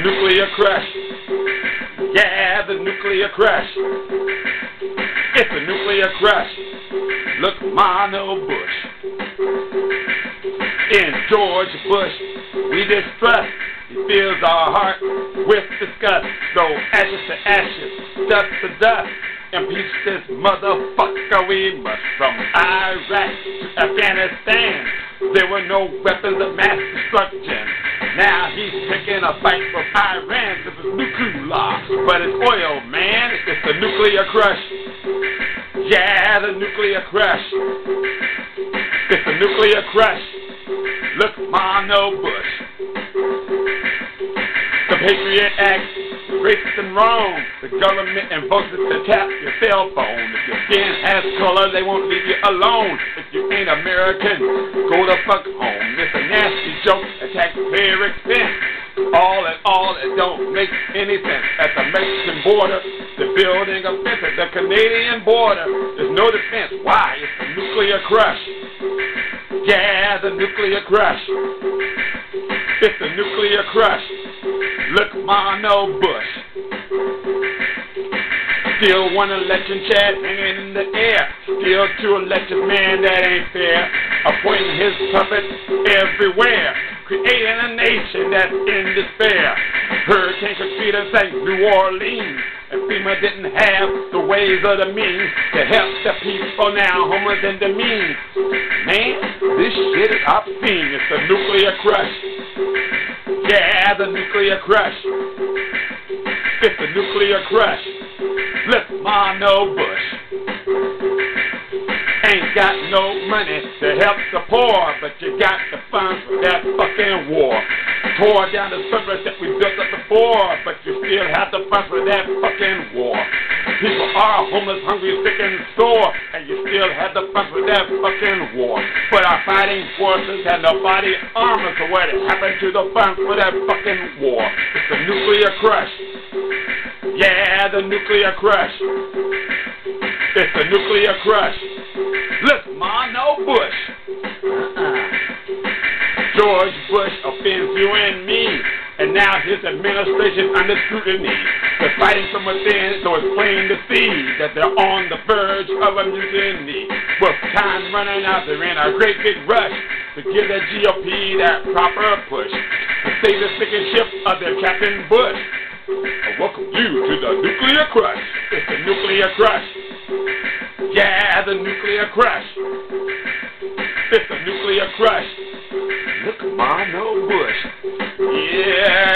nuclear crush. Yeah, the nuclear crush. It's a nuclear crush. Look, Mono Bush. In George Bush, we distrust. He fills our heart with disgust. Throw ashes to ashes, dust to dust. Impeach this motherfucker we must. From Iraq to Afghanistan, there were no weapons of mass destruction. Now he's taking a fight from Iran to the nuclear. But it's oil, man. It's the nuclear crush. Yeah, the nuclear crush. It's the nuclear crush. Look, Mono Bush. The Patriot Act, racist and wrong. The government invokes it to tap your cell phone. If your skin has color, they won't leave you alone. If you ain't American, go the fuck home. It's a nasty joke at taxpayer expense. All in all, it don't make any sense. At the Mexican border, the building a fence at the Canadian border. There's no defense. Why? It's the nuclear crush. Yeah, the nuclear crush. It's the nuclear crush. Look, Mono Bush. Still one election chat hanging in the air. Still two elections, man, that ain't fair. Appointing his puppets everywhere. Creating a nation that's in despair. Hurricane Katrina sank New Orleans. And FEMA didn't have the ways or the means to help the people now homeless and demeaned. Man, this shit is obscene. It's the nuclear crush. Yeah, the nuclear crush. It's the nuclear crush. Look, Mono Bush. Ain't got no money to help the poor, but you got the funds for that fucking war. Tore down the suburbs that we built up before, but you still have the funds for that fucking war. People are homeless, hungry, sick, and sore, and you still have the funds for that fucking war. But our fighting forces had no body armor, so what happened to the funds for that fucking war? It's the nuclear crush. Yeah, the nuclear crush. It's the nuclear crush. Look, Mono Bush. George Bush offends you and me, and now his administration under scrutiny. They're fighting from within, so it's plain to see that they're on the verge of a mutiny. With time running out, they're in a great big rush to give the GOP that proper push to save the sinking ship of their Captain Bush. I welcome you to the nuclear crush. It's the nuclear crush. Yeah, the nuclear crush. It's the nuclear crush. Look, Mono Bush. Yeah.